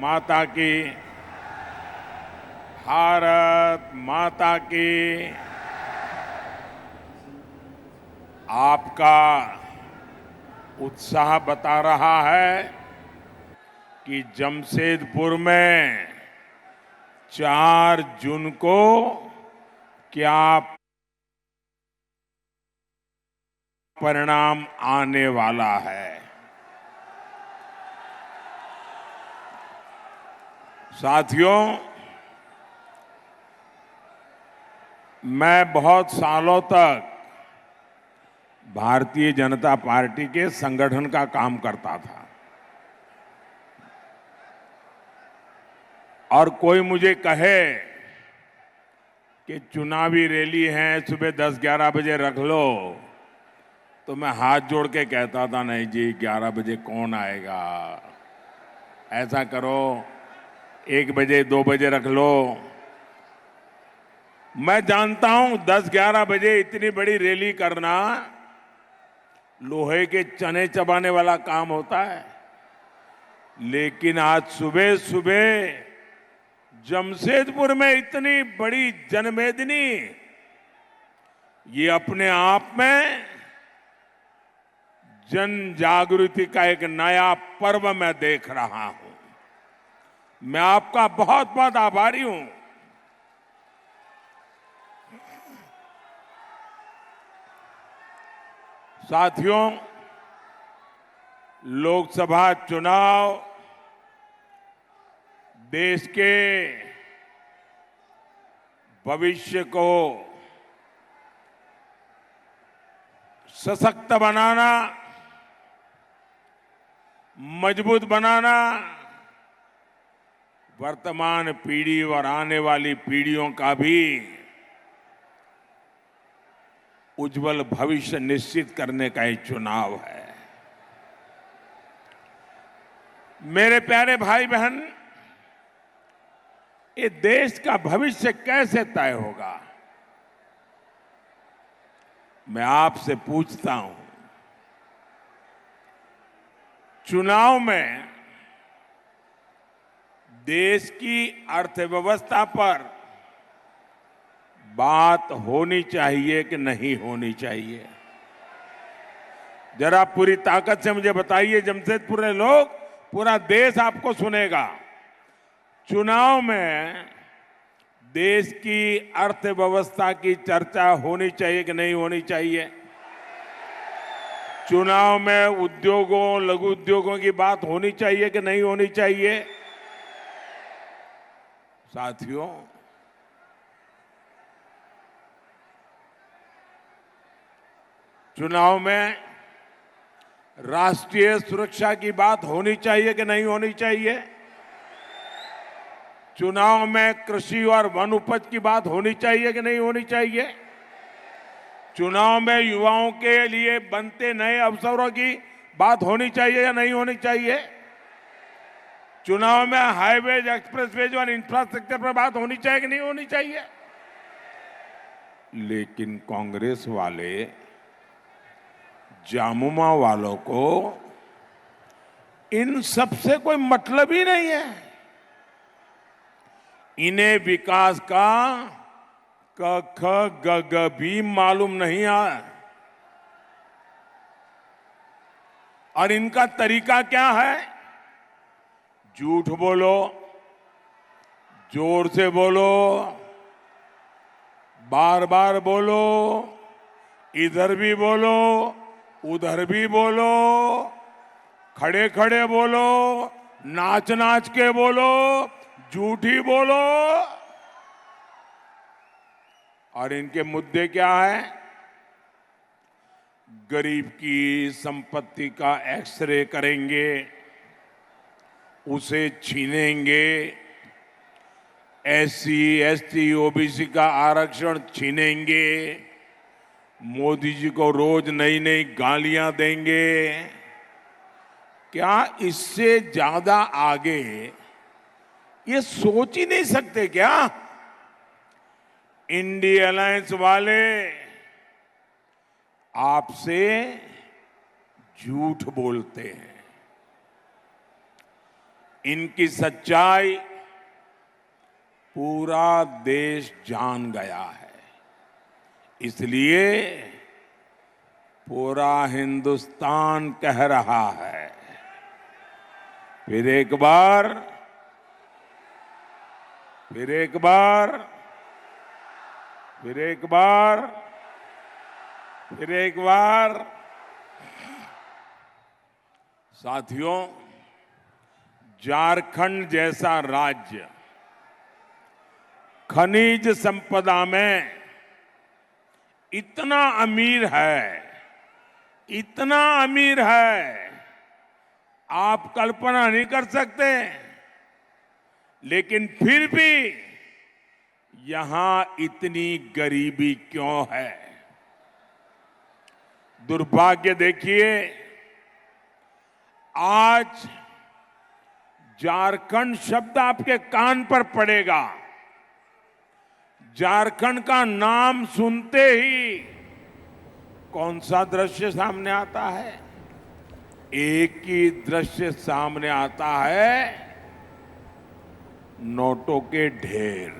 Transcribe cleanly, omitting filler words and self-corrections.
माता की, भारत माता की। आपका उत्साह बता रहा है कि जमशेदपुर में 4 जून को क्या परिणाम आने वाला है। साथियों, मैं बहुत सालों तक भारतीय जनता पार्टी के संगठन का काम करता था और कोई मुझे कहे कि चुनावी रैली है, सुबह 10-11 बजे रख लो, तो मैं हाथ जोड़ के कहता था, नहीं जी, 11 बजे कौन आएगा, ऐसा करो 1 बजे 2 बजे रख लो। मैं जानता हूं 10-11 बजे इतनी बड़ी रैली करना लोहे के चने चबाने वाला काम होता है, लेकिन आज सुबह सुबह जमशेदपुर में इतनी बड़ी जनमेदिनी, ये अपने आप में जन जागृति का एक नया पर्व मैं देख रहा हूं। मैं आपका बहुत बहुत आभारी हूं। साथियों, लोकसभा चुनाव देश के भविष्य को सशक्त बनाना, मजबूत बनाना, वर्तमान पीढ़ी और आने वाली पीढ़ियों का भी उज्जवल भविष्य निश्चित करने का एक चुनाव है। मेरे प्यारे भाई बहन, ये देश का भविष्य कैसे तय होगा? मैं आपसे पूछता हूं। चुनाव में देश की अर्थव्यवस्था पर बात होनी चाहिए कि नहीं होनी चाहिए? जरा पूरी ताकत से मुझे बताइए। जमशेदपुर के लोग, पूरा देश आपको सुनेगा। चुनाव में देश की अर्थव्यवस्था की चर्चा होनी चाहिए कि नहीं होनी चाहिए? चुनाव में उद्योगों, लघु उद्योगों की बात होनी चाहिए कि नहीं होनी चाहिए? साथियों, चुनाव में राष्ट्रीय सुरक्षा की बात होनी चाहिए कि नहीं होनी चाहिए? चुनाव में कृषि और वन उपज की बात होनी चाहिए कि नहीं होनी चाहिए? चुनाव में युवाओं के लिए बनते नए अवसरों की बात होनी चाहिए या नहीं होनी चाहिए? चुनाव में हाईवेज, एक्सप्रेसवेज और इंफ्रास्ट्रक्चर पर बात होनी चाहिए कि नहीं होनी चाहिए? लेकिन कांग्रेस वाले, जामुमा वालों को इन सब से कोई मतलब ही नहीं है। इन्हें विकास का क ख ग ग भी मालूम नहीं है। और इनका तरीका क्या है? झूठ बोलो, जोर से बोलो, बार बार बोलो, इधर भी बोलो, उधर भी बोलो, खड़े खड़े बोलो, नाच नाच के बोलो, झूठी बोलो। और इनके मुद्दे क्या है? गरीब की संपत्ति का एक्सरे करेंगे, उसे छीनेंगे, एससी, एसटी, ओबीसी का आरक्षण छीनेंगे, मोदी जी को रोज नई नई गालियां देंगे। क्या इससे ज्यादा आगे ये सोच ही नहीं सकते क्या? इंडिया अलायंस वाले आपसे झूठ बोलते हैं। इनकी सच्चाई पूरा देश जान गया है। इसलिए पूरा हिंदुस्तान कह रहा है, फिर एक बार, फिर एक बार, फिर एक बार, फिर एक बार। साथियों, झारखंड जैसा राज्य खनिज संपदा में इतना अमीर है, इतना अमीर है, आप कल्पना नहीं कर सकते। लेकिन फिर भी यहां इतनी गरीबी क्यों है? दुर्भाग्य देखिए, आज झारखंड शब्द आपके कान पर पड़ेगा, झारखंड का नाम सुनते ही कौन सा दृश्य सामने आता है? एक ही दृश्य सामने आता है, नोटों के ढेर।